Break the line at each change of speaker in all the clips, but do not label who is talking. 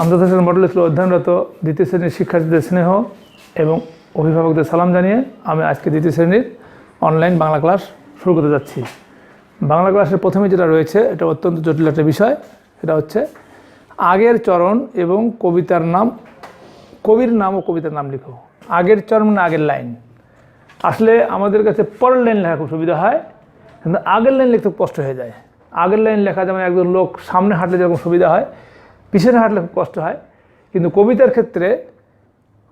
আন্তর্জাতিক মডেল স্কুলে অধ্যয়নরত দ্বিতীয় শ্রেণীর শিক্ষার্থীদের স্নেহ এবং অভিভাবকদের সালাম জানিয়ে আমি আজকে দ্বিতীয় শ্রেণীর অনলাইন বাংলা ক্লাস শুরু করতে যাচ্ছি। বাংলা ক্লাসের প্রথমে যেটা রয়েছে এটা অত্যন্ত জটিল একটা বিষয়। সেটা হচ্ছে আগের চরণ এবং কবিতার নাম, কবির নাম ও কবিতার নাম লিখো। আগের চরণ মানে আগের লাইন। আসলে আমাদের কাছে পরের লাইন লেখা খুব সুবিধা হয়, কিন্তু আগের লাইন লিখতে কষ্ট হয়ে যায়। আগের লাইন লেখা যেমন একজন লোক সামনে হাঁটলে যেরকম সুবিধা হয়, পিছনে হাঁটলে খুব কষ্ট হয়, কিন্তু কবিতার ক্ষেত্রে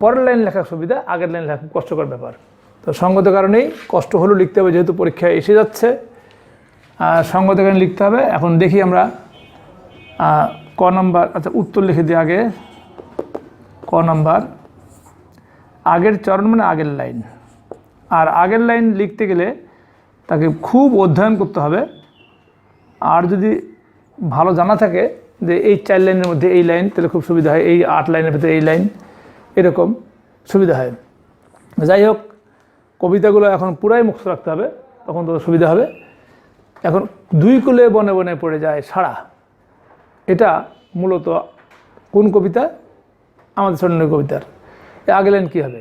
পরের লাইন লেখা সুবিধা, আগের লাইন লেখা খুব কষ্টকর ব্যাপার। তো সঙ্গত কারণেই কষ্ট হলেও লিখতে হবে, যেহেতু পরীক্ষায় এসে যাচ্ছে সঙ্গত কারণে লিখতে হবে। এখন দেখি আমরা ক নম্বর, আচ্ছা উত্তর লিখে দিই আগে। ক নম্বর, আগের চরণ মানে আগের লাইন। আর আগের লাইন লিখতে গেলে তাকে খুব অধ্যয়ন করতে হবে। আর যদি ভালো জানা থাকে যে এই 4 লাইনের মধ্যে এই লাইন, তাহলে খুব সুবিধা হয়। এই 8 লাইনের ভিতরে এই লাইন, এরকম সুবিধা হয়। যাই হোক, কবিতাগুলো এখন পুরাই মুখস্থ রাখতে হবে, তখন তো সুবিধা হবে। এখন 2 কুলে বনে বনে পড়ে যায় সাড়া, এটা মূলত কোন কবিতা? আমাদের স্বর্ণের কবিতার। আগের লাইন কী হবে?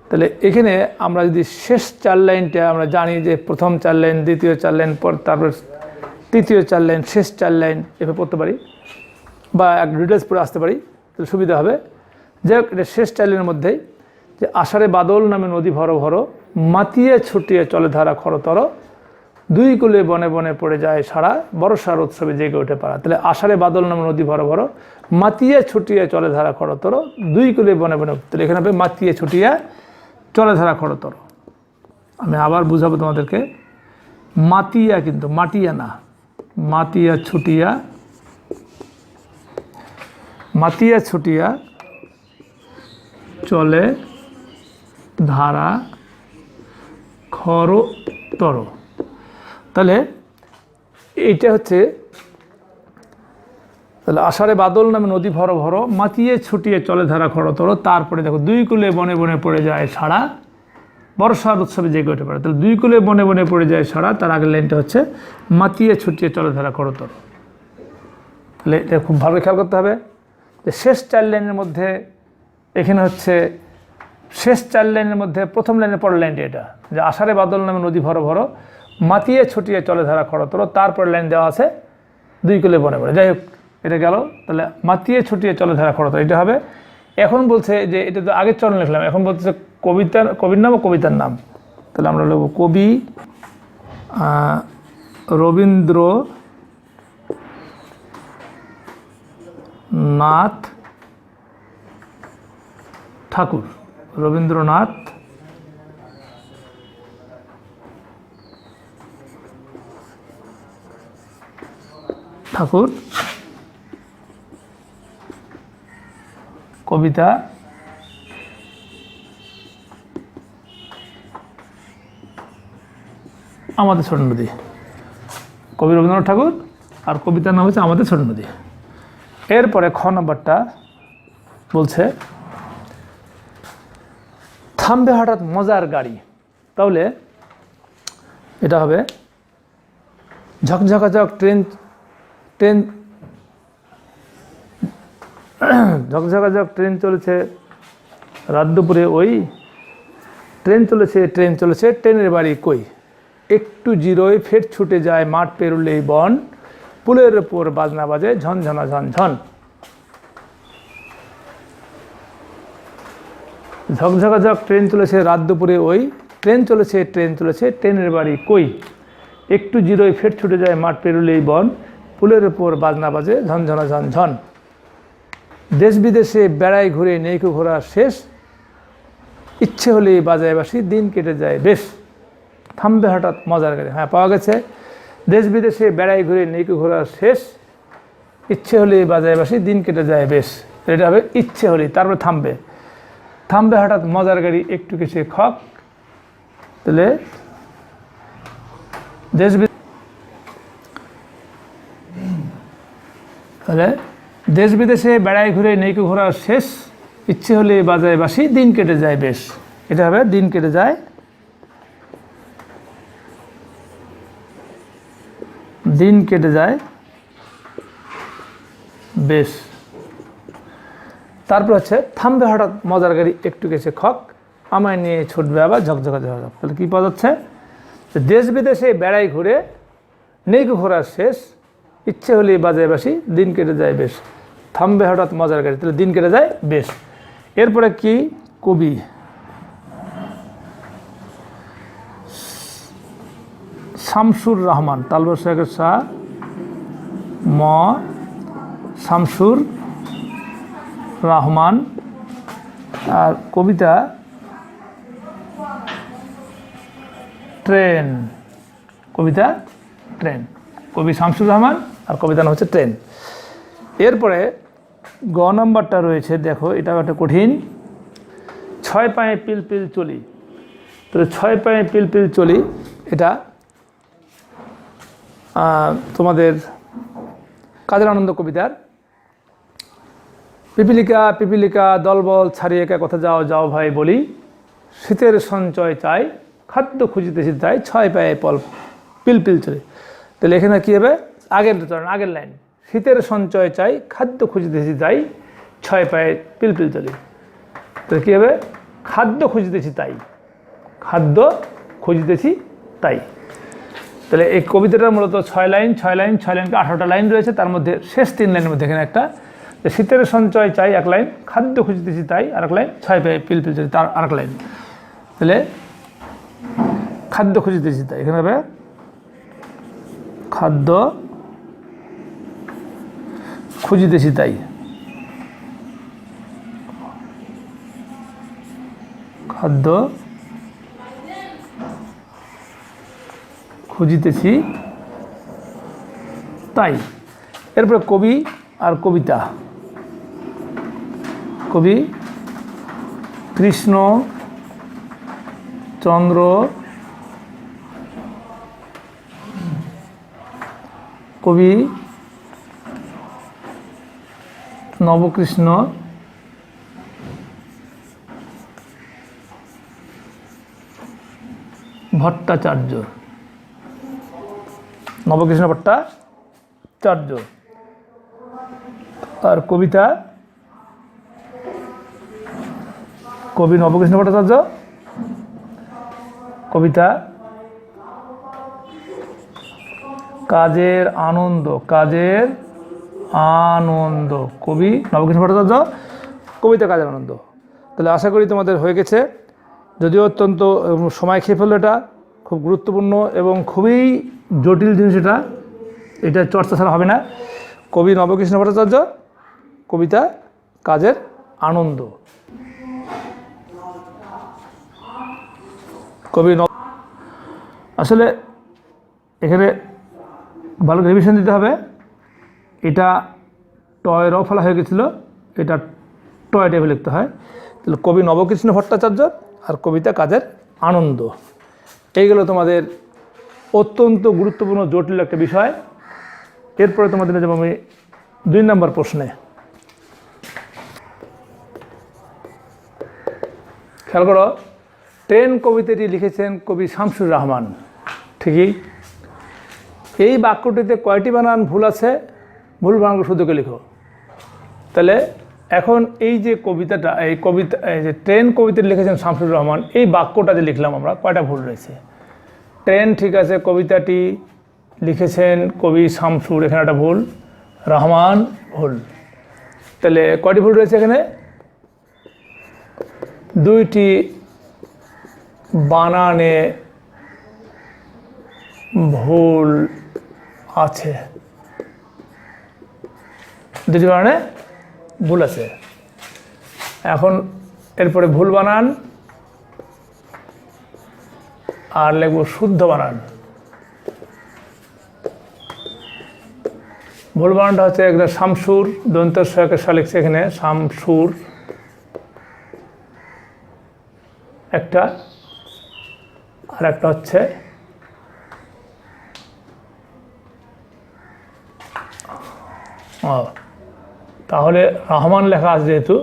তাহলে এখানে আমরা যদি শেষ 4 লাইনটা আমরা জানি যে প্রথম 4 লাইন, দ্বিতীয় 4 লাইন, পর তারপর তৃতীয় 4 লাইন, শেষ 4 লাইন, এভাবে পড়তে পারি বা এক ডিটেলস পড়ে আসতে পারি, তাহলে সুবিধা হবে। যাই হোক, এটা শেষ 4 লাইনের মধ্যেই যে আষাঢ়ে বাদল নামে নদী ভর ভর, মাতিয়ে ছুটিয়ে চলে ধারা খরতর, 2 কুলে বনে বনে পড়ে যায় সারা, বর্ষার উৎসবে জেগে ওঠে পাড়া। তাহলে আষাঢ়ে বাদল নামে নদী ভর ভর, মাতিয়ে ছুটিয়ে চলে ধারা খরতর, 2 কুলে বনে বনে। তাহলে এখানে হবে মাতিয়ে ছুটিয়ে চলে ধারা খরতর। আমি আবার বুঝাবো তোমাদেরকে। মাতিয়া, কিন্তু মাটিয়া না, মাতিয়া ছুটিয়া, মাতিয়া ছুটিয়া চলে ধারা খরতর। তাহলে এইটা হচ্ছে, তাহলে আষাঢ়ে বাদল নামে নদী ভর ভর, মাতিয়ে ছুটিয়ে চলে ধারা খরতর। তারপরে দেখো 2 কুলে বনে বনে পড়ে যায় সাড়া, বর্ষার উৎসবে জেগে উঠে পারে। তাহলে 2 কুলে বনে বনে পড়ে যায় সাড়া, তার আগের লাইনটা হচ্ছে মাতিয়ে ছুটিয়ে চলে ধারা খরতর। তাহলে এটা খুব ভালো খেয়াল করতে হবে যে শেষ 4 লাইনের মধ্যে, এখানে হচ্ছে শেষ 4 লাইনের মধ্যে প্রথম লাইনের পরের লাইনটা এটা, যে আষাঢ়ে বাদল নামে নদী ভর ভর, মাতিয়ে ছুটিয়ে চলে ধারা খরতর। তারপরে লাইন দেওয়া আছে 2 কুলে বনে বনে। যাই হোক, এটা গেল। তাহলে মাতিয়ে ছুটিয়ে চলে ধারা খরতর এটা হবে। এখন বলছে যে এটা তো আগের চরণ লিখলাম, এখন বলছে কবির নাম ও কবিতার নাম। তাহলে আমরা লিখব কবি রবীন্দ্রনাথ ঠাকুর। রবীন্দ্রনাথ ঠাকুর কবিতা আমাদের ছোট নদী। কবি রবীন্দ্রনাথ ঠাকুর আর কবিতার নাম হচ্ছে আমাদের ছোট নদী। এরপরে খ নম্বরটা বলছে থামবে হঠাৎ মজার গাড়ি। তাহলে এটা হবে ঝকঝকাঝক ট্রেন, ঝকঝকাঝক ট্রেন চলেছে রাত দুপুরে, ওই ট্রেন চলেছে, ট্রেন চলেছে, ট্রেনের বাড়ি কই, একটু জিরোয় ফের ছুটে যায় মাঠ পেরুলেই বন, পুলের ওপর বাজনা বাজে ঝনঝনা ঝনঝন। ঝকঝকাঝক ট্রেন চলেছে রাত দুপুরে, ওই ট্রেন চলেছে, ট্রেন চলেছে, ট্রেনের বাড়ি কই, একটু জিরোয় ফের ছুটে যায় মাঠ পেরুলেই বন, পুলের ওপর বাজনা বাজে ঝনঝনা ঝনঝন। দেশ বিদেশে বেড়ায় ঘুরে নেইকো ঘোরা শেষ, ইচ্ছে হলেই বাজায় বাসি দিন কেটে যায় বেশ। থামবে হঠাৎ মজার গাড়ি, হ্যাঁ পাওয়া গেছে। দেশ বিদেশে বেড়ায় ঘুরে নেইকো ঘোরা শেষ, ইচ্ছে হলেই বাজায় বাসি দিন কেটে যায় বেশ। এটা হবে ইচ্ছে হলেই, তারপরে থামবে। থামবে হঠাৎ মজার গাড়ি একটু কিছু খক। তাহলে দেশ বিদেশে বেড়ায় ঘুরে নেইকো ঘোরা শেষ, ইচ্ছে হলে বাজায় বাসি দিন কেটে যায় বেশ। এটা হবে দিন কেটে যায়, দিন কেটে যায় বেশ। তারপর হচ্ছে থামবে হঠাৎ মজার গাড়ি একটু গেছে খক, আমায় নিয়ে ছুটবে আবার ঝকঝকা ঝকঝক। তাহলে কী পাওয়া যাচ্ছে? দেশ বিদেশে বেড়াই ঘুরে নেই ঘোরার শেষ, ইচ্ছে হলেই বাজায় বাসি দিন কেটে যায় বেশ। থামবে হঠাৎ মজার গাড়ি, তাহলে দিন কেটে যায় বেশ। এরপরে কি? কবি শামসুর রহমান, তালবর শেখের শাহ ম শামসুর রহমান। আর কবিতা ট্রেন, কবিতা ট্রেন। কবি শামসুর রহমান আর কবিতা নাম হচ্ছে ট্রেন। এরপরে গ নম্বরটা রয়েছে, দেখো এটাও একটা কঠিন। 6 পায়ে পিল পিল চলি। তো 6 পায়ে পিল পিল চলি এটা তোমাদের কাজের আনন্দ কবিতার। পিপিলিকা পিপিলিকা দলবল ছাড়িয়ে একা কথা যাও যাও ভাই বলি, শীতের সঞ্চয় চাই খাদ্য খুঁজিতেছি তাই 6 পায়ে পিল পিল চলি। তাহলে এখানে কী হবে? আগের লাইন, শীতের সঞ্চয় চাই খাদ্য খুঁজিতেছি তাই 6 পায়ে পিল পিল চলি। তাহলে কী হবে? খাদ্য খুঁজিতেছি তাই, খাদ্য খুঁজিতেছি তাই। তাহলে এই কবিতাটার মূলত 6 লাইন 18টা লাইন রয়েছে। তার মধ্যে শেষ 3 লাইনের মধ্যে এখানে একটা শীতের সঞ্চয় চাই এক লাইন, খাদ্য খুঁজিতেছি তাই আরেক লাইন, 6 পায়ে পিল পিল চলি তার আরেক লাইন। তাহলে খাদ্য খুঁজিতেছি তাই এখানে হবে খাদ্য খুঁজিতেছি তাই, খাদ্য খুঁজিতেছি তাই। এরপরে কবি আর কবিতা। কবি কৃষ্ণ চন্দ্র কবি নবকৃষ্ণ ভট্টাচার্য, নবকৃষ্ণ ভট্টাচার্য। আর কবিতা কবি নবকৃষ্ণ ভট্টাচার্য, কবিতা কাজের আনন্দ, কাজের আনন্দ, কবি নবকৃষ্ণ ভট্টাচার্য, কবিতা কাজের আনন্দ। তাহলে আশা করি তোমাদের হয়ে গেছে। যদিও অত্যন্ত সময় খেয়ে ফেললো, এটা খুব গুরুত্বপূর্ণ এবং খুবই জটিল জিনিস। এটা চর্চা ছাড়া হবে না। কবি নবকৃষ্ণ ভট্টাচার্য, কবিতা কাজের আনন্দ। কবি আসলে এখানে ভালো রিভিশন দিতে হবে। এটা টয় র ফেলা হয়ে গেছিলো, এটা টয় টেবিল লিখতে হয়। তাহলে কবি নবকৃষ্ণ ভট্টাচার্য আর কবিতা কাজের আনন্দ, এইগুলো তোমাদের অত্যন্ত গুরুত্বপূর্ণ জটিল একটা বিষয়। এরপরে তোমাদের যাব আমি 2 নম্বর প্রশ্নে। খেয়াল করো, ট্রেন কবিতাটি লিখেছেন কবি শামসুর রহমান। ঠিকই। এই বাক্যটিতে কয়টি বানান ভুল আছে? ভুল বানানগুলো শুধুকে লিখো। তাহলে এখন এই যে কবিতাটা, এই যে ট্রেন কবিতাটি লিখেছেন শামসুর রহমান, এই বাক্যটা যে লিখলাম আমরা, কয়টা ভুল রয়েছে? ট্রেন ঠিক আছে, কবিতাটি লিখেছেন কবি শামসুর, এখানে একটা ভুল, রহমান ভুল। তাহলে কয়টি ভুল রয়েছে এখানে? 2টি বানানে ভুল আছে, 2টি বানানে ভুল আছে। এখন এরপরে ভুল বানান আর লিখব শুদ্ধ বানান। ভুল বানানটা হচ্ছে একটা শামসুর, দন্তের সহায়কের সা লিখছে এখানে শামসুর একটা, আর একটা হচ্ছে তাহলে রহমান লেখা আছে যেহেতু,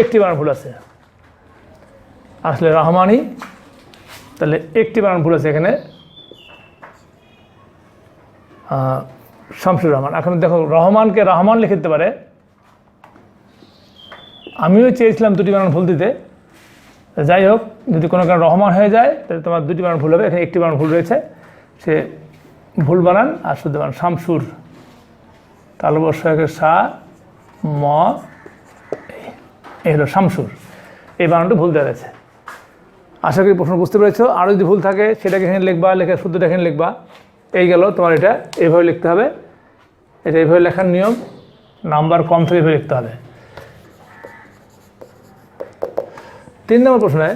একটি বানান ভুল আছে, আসলে রহমানই, তাহলে একটি বানান ভুল আছে এখানে শামসুর রহমান। এখন দেখো, রহমানকে রহমান লিখে দিতে পারে, আমিও চেয়েছিলাম দুটি বানান ভুল দিতে, যাই হোক, যদি কোনো কারণে রহমান হয়ে যায় তাহলে তোমার দুটি বানান ভুল হবে। এখানে একটি বানান ভুল রয়েছে, সে ভুল বানান আর শুদ্ধ বানান শামসুর, তালবস্য একের সা ম, এই হলো শামসুর, এই বানানটা ভুল দেওয়া আছে। আশা করি প্রশ্ন বুঝতে পেরেছো। আরও যদি ভুল থাকে সেটাকে এখানে লিখবা, লেখা শুদ্ধটা এখানে লিখবা। এই গেল তোমার, এটা এইভাবে লিখতে হবে, এটা এইভাবে লেখার নিয়ম, নাম্বার কম থেকে এইভাবে লিখতে হবে। 3 নম্বর প্রশ্নে,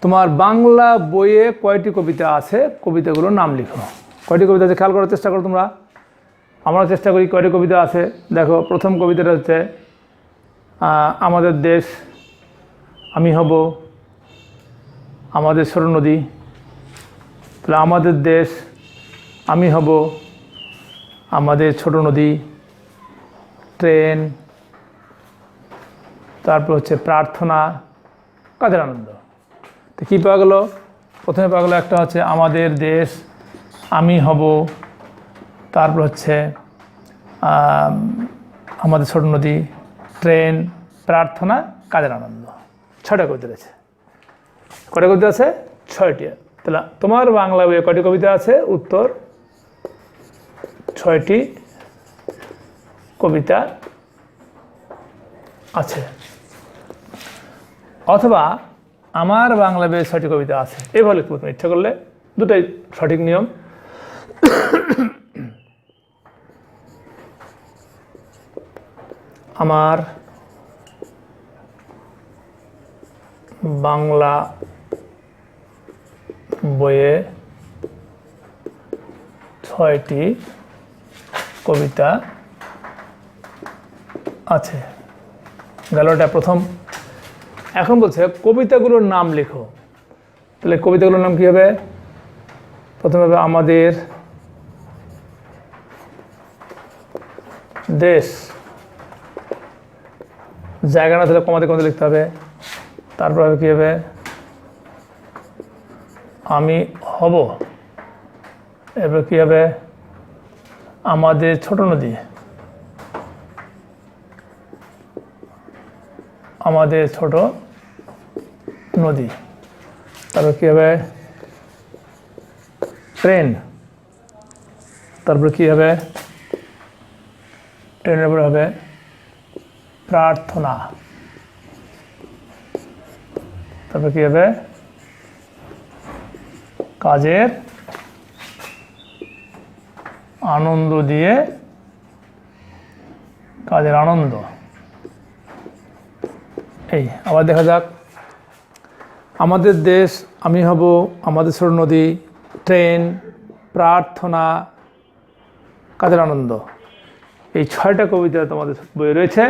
তোমার বাংলা বইয়ে কয়টি কবিতা আছে, কবিতাগুলোর নাম লিখো। কয়টি কবিতা আছে খেয়াল করার চেষ্টা করো তোমরা, আমরা চেষ্টা করি কয়টি কবিতা আছে। দেখো, প্রথম কবিতাটা হচ্ছে আমাদের দেশ, আমি হব, আমাদের ছোট নদী। তাহলে আমাদের দেশ, আমি হব, আমাদের ছোট নদী, ট্রেন, তারপর হচ্ছে প্রার্থনা, কাদের আনন্দ। তো কী পাওয়া গেল? প্রথমে পাওয়া গেলো একটা হচ্ছে আমাদের দেশ, আমি হব, তারপর হচ্ছে আমাদের ছোট নদী, ট্রেন, প্রার্থনা, কাদের আনন্দ। 6টা কবিতা আছে। কয়টা কবিতা আছে? 6টি। তাহলে তোমার বাংলা বইয়ে কয়টি কবিতা আছে? উত্তর 6টি কবিতা আছে। অথবা আমার বাংলা বইয়ে 6টি কবিতা আছে, এভাবে লিখতে তুমি ইচ্ছা করলে, দুটাই সঠিক নিয়ম। আমার বাংলা বইয়ে 6টি কবিতা আছে। গেল এটা প্রথম। এখন বলছে কবিতাগুলোর নাম লেখো। তাহলে কবিতাগুলোর নাম কী হবে? প্রথমে হবে আমাদের দেশ, জায়গা না তাহলে কমাতে কমাতে লিখতে হবে। তারপর হবে কী হবে? আমি হব। এরপর কী হবে? আমাদের ছোট নদী, আমাদের ছোট নদী। তারপর কী হবে? ট্রেন। তারপর কী হবে? ট্রেনের উপর হবে প্রার্থনা। তারপর কী হবে? কাজের আনন্দ দিয়ে কাজের আনন্দ। এই আবার দেখা যাক, আমাদের দেশ, আমি হব, আমাদের ছোট নদী, ট্রেন, প্রার্থনা, কাজের আনন্দ। এই 6টা কবিতা তোমাদের বইয়ে রয়েছে।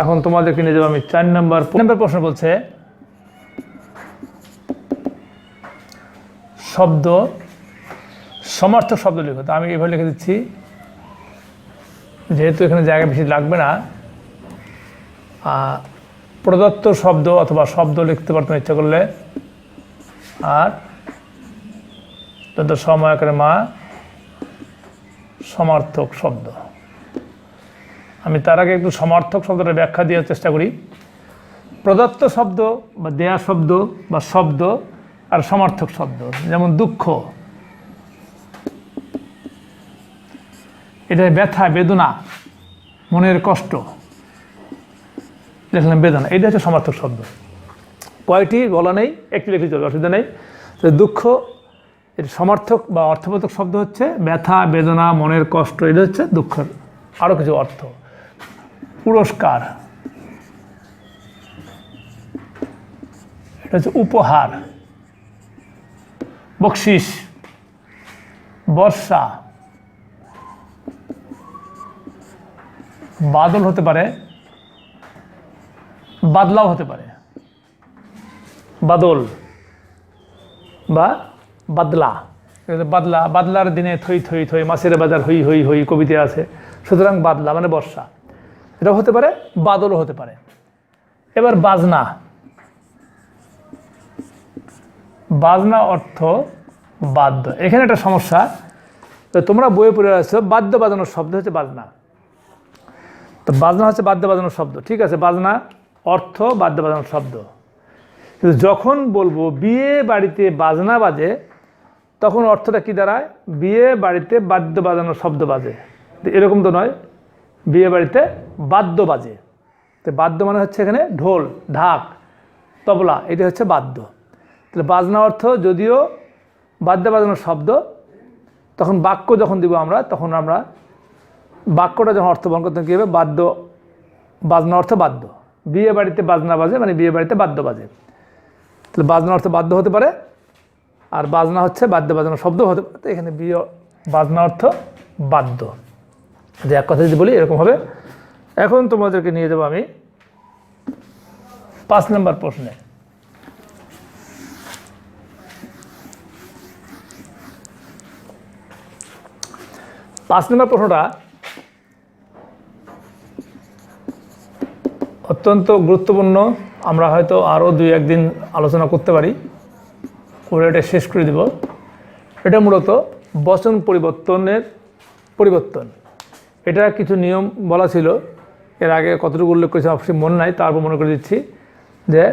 এখন তোমাদেরকে নিয়ে যাবো আমি 4 নম্বর প্রশ্ন। বলছে শব্দ সমার্থক শব্দ লিখো। তো আমি এভাবে লিখে দিচ্ছি, যেহেতু এখানে জায়গা বেশি লাগবে না। প্রদত্ত শব্দ অথবা শব্দ লিখতে পারতো ইচ্ছা করলে। আর সময় আকারে মা, সমার্থক শব্দ। আমি তার আগে একটু সমার্থক শব্দটা ব্যাখ্যা দেওয়ার চেষ্টা করি। প্রদত্ত শব্দ বা দেয়া শব্দ বা শব্দ আর সমার্থক শব্দ, যেমন দুঃখ, এটা ব্যথা, বেদনা, মনের কষ্ট, লিখলাম বেদনা। এটা হচ্ছে সমার্থক শব্দ। কয়টি বলা নেই, একটি লিখে চলবে, অসুবিধা নেই। তো দুঃখ, এর সমার্থক বা অর্থবোধক শব্দ হচ্ছে ব্যথা, বেদনা, মনের কষ্ট। এটা হচ্ছে দুঃখের আরও কিছু অর্থ। পুরস্কার, এটা হচ্ছে উপহার। বকশিস, বর্ষা, বাদল হতে পারে, বাদলাও হতে পারে, বাদল বা বাদলা। বাদলা, বাদলার দিনে থই থই থই, মাছের বাজার হই হই হই, কবিতা আছে। সুতরাং বাদলা মানে বর্ষা, এটাও হতে পারে, বাদলও হতে পারে। এবার বাজনা, বাজনা অর্থ বাদ্য। এখানে একটা সমস্যা, তো তোমরা বইয়ে পড়ে আসছো বাদ্য বাজানোর শব্দ হচ্ছে বাজনা। তো বাজনা হচ্ছে বাদ্য বাজানোর শব্দ, ঠিক আছে, বাজনা অর্থ বাদ্য বাজানোর শব্দ। কিন্তু যখন বলবো বিয়ে বাড়িতে বাজনা বাজে, তখন অর্থটা কি দাঁড়ায়? বিয়ে বাড়িতে বাদ্য বাজানোর শব্দ বাজে। এরকম তো নয়, বিয়ে বাড়িতে বাদ্য বাজে। তো বাদ্য মানে হচ্ছে এখানে ঢোল, ঢাক, তবলা, এটা হচ্ছে বাদ্য। তাহলে বাজনা অর্থ যদিও বাদ্য বাজানোর শব্দ, তখন বাক্য যখন দিব আমরা, তখন আমরা বাক্যটা যখন অর্থ বহন করতে কী হবে? বাদ্য, বাজনা অর্থ বাদ্য। বিয়ে বাড়িতে বাজনা বাজে মানে বিয়ে বাড়িতে বাদ্য বাজে। তাহলে বাজনা অর্থ বাদ্য হতে পারে, আর বাজনা হচ্ছে বাদ্য বাজানোর শব্দ হতে পারে। তো এখানে বিয়ে বাজনা অর্থ বাদ্য, যে এক কথা যদি বলি এরকম হবে। এখন তোমাদেরকে নিয়ে যাবো আমি 5 নম্বর প্রশ্নে। 5 নম্বর প্রশ্নটা অত্যন্ত গুরুত্বপূর্ণ। আমরা হয়তো আরও 2-1 দিন আলোচনা করতে পারি, করে এটা শেষ করে দেব। এটা মূলত বচন পরিবর্তন। এটা কিছু নিয়ম বলা ছিল, এর আগে কতটুকু উল্লেখ করেছি অবশ্যই মনে নাই, তারপর মনে করে দিচ্ছি যে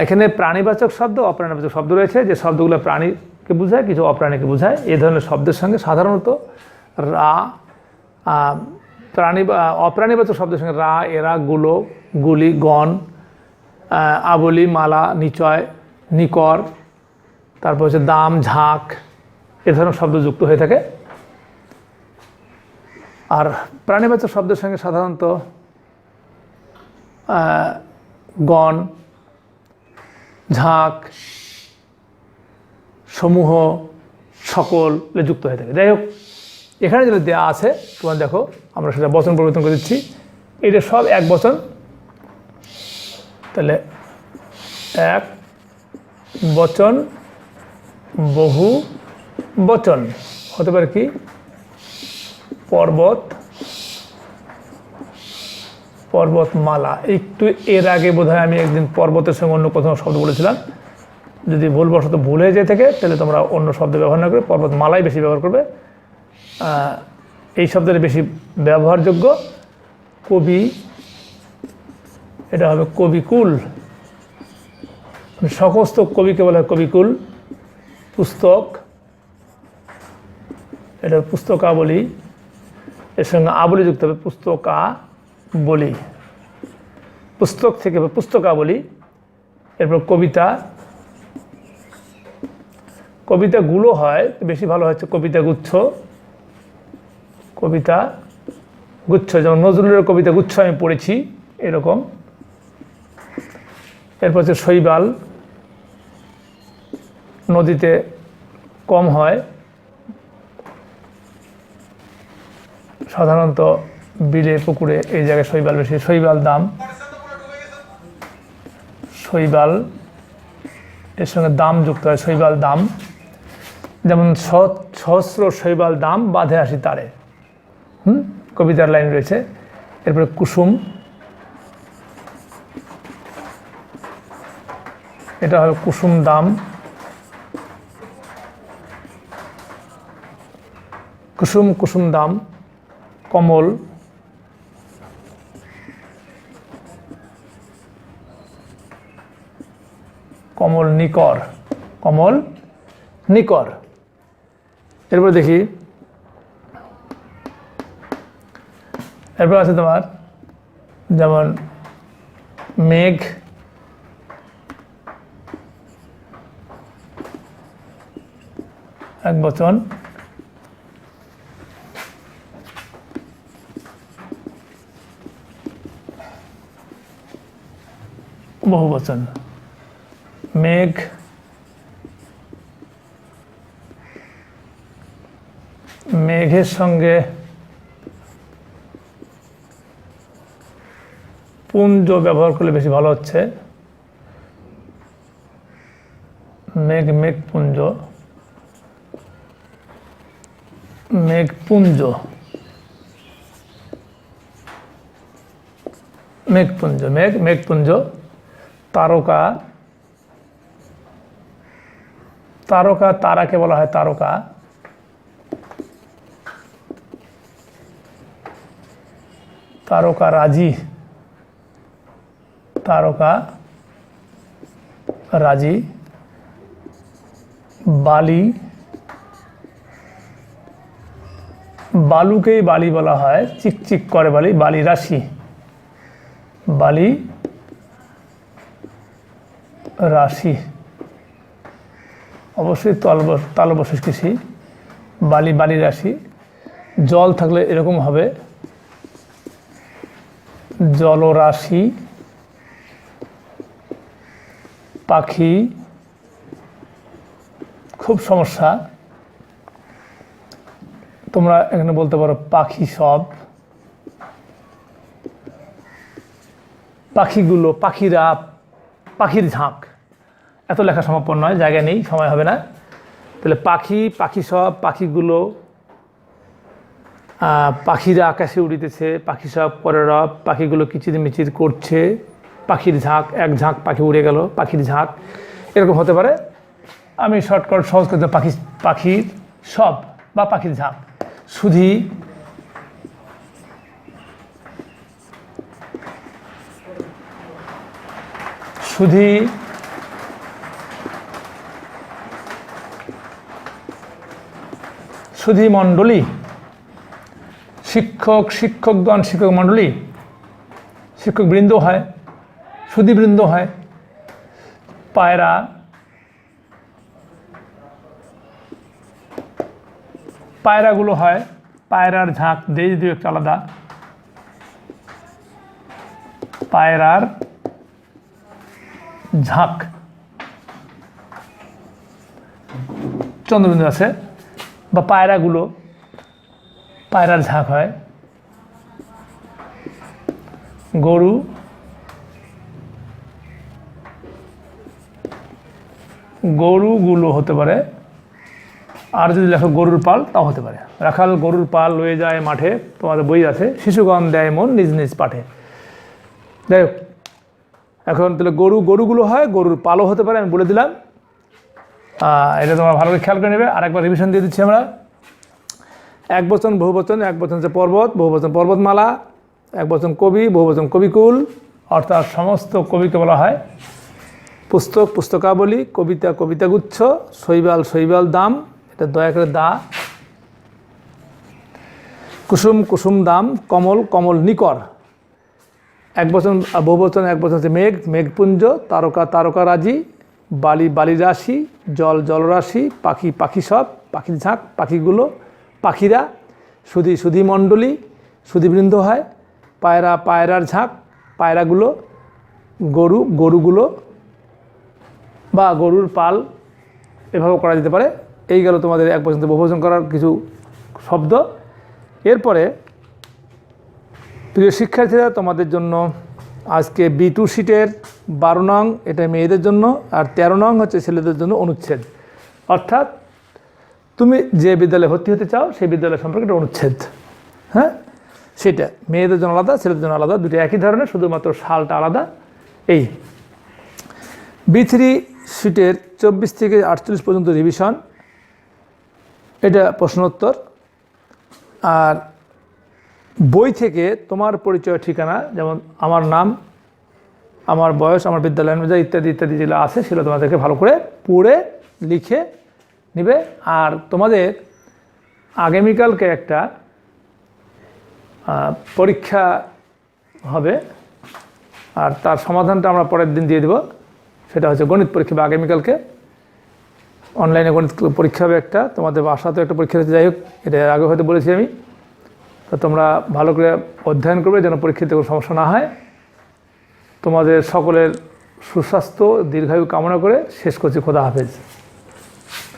এখানে প্রাণীবাচক শব্দ, অপ্রাণীবাচক শব্দ রয়েছে। যে শব্দগুলো প্রাণীকে বোঝায়, কিছু অপ্রাণীকে বোঝায়। এই ধরনের শব্দের সঙ্গে সাধারণত অপ্রাণীবাচক শব্দের সঙ্গে রা, এরা, গুলো, গুলি, গণ, আবলি, মালা, নিচয়, নিকর, তারপর হচ্ছে দাম, ঝাঁক, এ ধরনের শব্দ যুক্ত হয়ে থাকে। আর প্রাণীবাচক শব্দের সঙ্গে সাধারণত গণ, ঝাঁক, সমূহ, সকল যুক্ত হয়ে থাকে। যাই হোক, এখানে যেটা দেওয়া আছে তোমার দেখো, আমরা সেটা বচন পরিবর্তন করে দিচ্ছি। এটা সব এক বচন। তাহলে এক বচন, বহু বচন হতে পারে কি? পর্বত, পর্বতমালা। একটু এর আগে বোধহয় আমি একদিন পর্বতের সঙ্গে অন্য কোথাও শব্দ বলেছিলাম। যদি ভুলবশত ভুল হয়ে যেয়ে থাকে, তাহলে তোমরা অন্য শব্দ ব্যবহার না করে পর্বতমালাই বেশি ব্যবহার করবে। এই শব্দটা বেশি ব্যবহারযোগ্য। কবি, এটা হবে কবিকুল, সমস্ত কবিকে বলা হয় কবিকুল। পুস্তক, এটা পুস্তকাবলী, এর সঙ্গে আবলি যুক্ত হবে পুস্তকাবলী। পুস্তক থেকে পুস্তকাবলী। এরপর কবিতা, কবিতাগুলো হয় বেশি ভালো হচ্ছে কবিতা গুচ্ছ, কবিতা গুচ্ছ, যেমন নজরুলের কবিতা গুচ্ছ আমি পড়েছি এরকম। এরপর হচ্ছে শৈবাল, নদীতে কম হয়, সাধারণত বিলে, পুকুরে, এই জায়গায় শৈবাল বেশি। শৈবাল দাম, শৈবাল, এর সঙ্গে দাম যুক্ত হয়, শৈবাল দাম। যেমন সহস্র শৈবাল দাম বাঁধে আসি তারে, কবিতার লাইন রয়েছে। এরপরে কুসুম, এটা হবে কুসুম দাম। কুসুম, কুসুম দাম। কমল, কমল নিকর, কমল নিকর। এরপর দেখি, এরপর আছে তোমার যেমন মেঘ, এক বচন। বহু বচন। মেঘ, মেঘের সঙ্গে পুঞ্জ ব্যবহার করলে বেশি ভালো হচ্ছে। মেঘ, মেঘপুঞ্জ, মেঘপুঞ্জ, মেঘপুঞ্জ, মেঘ, মেঘপুঞ্জ। তারকা, তারকা, তারাকে বলা হয় তারকা। তারকা রাজি, তারকা রাজি। বালি, বালুকেই বালি বলা হয়, চিকচিক করে বালি, বালি রাশি, বালি রাশি। অবশ্যই তালবশেষ কৃষি, বালি, বালি রাশি। জল থাকলে এরকম হবে, জলরাশি। পাখি, খুব সমস্যা, তোমরা এখানে বলতে পারো পাখি সব, পাখিগুলো, পাখিরা, পাখির ঝাঁক। এত লেখা সম্ভব নয়, জায়গা নেই, সময় হবে না। তাহলে পাখি, পাখি সব, পাখিগুলো, পাখিরা আকাশে উড়িতেছে, পাখি সব করে রব, পাখিগুলো কিচির মিচির করছে, পাখির ঝাঁক, এক ঝাঁক পাখি উড়ে গেল, পাখির ঝাঁক, এরকম হতে পারে। আমি শর্টকাট সহজ করতে পাখির সব বা পাখির ঝাঁক। সুধী, সুধী, সুধী মণ্ডলী, শিক্ষক, শিক্ষকগণ, শিক্ষক মণ্ডলী, শিক্ষক বৃন্দ হয়, সুধীবৃন্দ হয়। পায়রা, পায়রাগুলো হয়, পায়রার ঝাঁক, দেশ দুই একটা আলাদা, পায়রার ঝাঁক। চন্দ্রবিন্দু আছে, বা পায়রাগুলো, পায়রার ঝাঁক হয়। গরু, গরুগুলো হতে পারে, আর যদি লেখো গরুর পাল তাও হতে পারে। রাখাল গরুর পাল লয়ে যায় মাঠে, তোমাদের বই আছে, শিশুগণ দেয় মন নিজ নিজ পাঠে। যাই হোক, এখন তাহলে গরুগুলো হয়, গরুর পালও হতে পারে, আমি বলে দিলাম। এটা তোমরা ভালো করে খেয়াল করে নেবে। আর একবার রিভিশন দিয়ে দিচ্ছি আমরা। এক বচন, বহু বচন। এক বচন হচ্ছে পর্বত, বহু বচন পর্বতমালা। এক বচন কবি, বহু বচন কবিকুল, অর্থাৎ সমস্ত কবিকে বলা হয়। পুস্তক, পুস্তকাবলী। কবিতা, কবিতাগুচ্ছ। শৈবাল, শৈবাল দাম, এটা দয়া করে দা। কুসুম, কুসুম দাম। কমল, কমল নিকর। এক বচন, বহু বচন, এক বচন হচ্ছে মেঘ, মেঘপুঞ্জ। তারকা, তারকা রাজি। বালি, বালি রাশি। জল, জলরাশি। পাখি, পাখি সব, পাখির ঝাঁক, পাখিগুলো, পাখিরা। সুধী, সুধী মণ্ডলী, সুধীবৃন্দ হয়। পায়রা, পায়রার ঝাঁক, পায়রাগুলো। গরু, গরুগুলো, বা গরুর পাল, এভাবে করা যেতে পারে। এই গেল তোমাদের এক বচন বহুবচন করার কিছু শব্দ। এরপরে প্রিয় শিক্ষার্থীরা, তোমাদের জন্য আজকে B2 শিটের 12 নং, এটা মেয়েদের জন্য, আর 13 নং হচ্ছে ছেলেদের জন্য অনুচ্ছেদ। অর্থাৎ তুমি যে বিদ্যালয়ে ভর্তি হতে চাও সেই বিদ্যালয় সম্পর্কে একটা অনুচ্ছেদ, হ্যাঁ, সেটা মেয়েদের জন্য আলাদা, ছেলেদের জন্য আলাদা, দুটো একই ধরনের, শুধুমাত্র সালটা আলাদা। এই B3 শিটের 24 থেকে 48 পর্যন্ত রিভিশন, এটা প্রশ্নোত্তর। আর বই থেকে তোমার পরিচয়, ঠিকানা, যেমন আমার নাম, আমার বয়স, আমার বিদ্যালয় অনুযায়ী ইত্যাদি ইত্যাদি যেগুলো আছে সেগুলো তোমাদেরকে ভালো করে পড়ে লিখে নিবে। আর তোমাদের আগামীকালকে একটা পরীক্ষা হবে, আর তার সমাধানটা আমরা পরের দিন দিয়ে দেব। সেটা হচ্ছে গণিত পরীক্ষা, বা আগামীকালকে অনলাইনে গণিত পরীক্ষা হবে একটা। তোমাদের বাসাতেও একটা পরীক্ষা হচ্ছে, যাই হোক, এটা আগে হয়তো বলেছি আমি। তো তোমরা ভালো করে অধ্যয়ন করবে যেন পরীক্ষাতে কোনো সমস্যা না হয়। তোমাদের সকলের সুস্বাস্থ্য, দীর্ঘায়ু কামনা করে শেষ করছি। খোদা হাফেজ।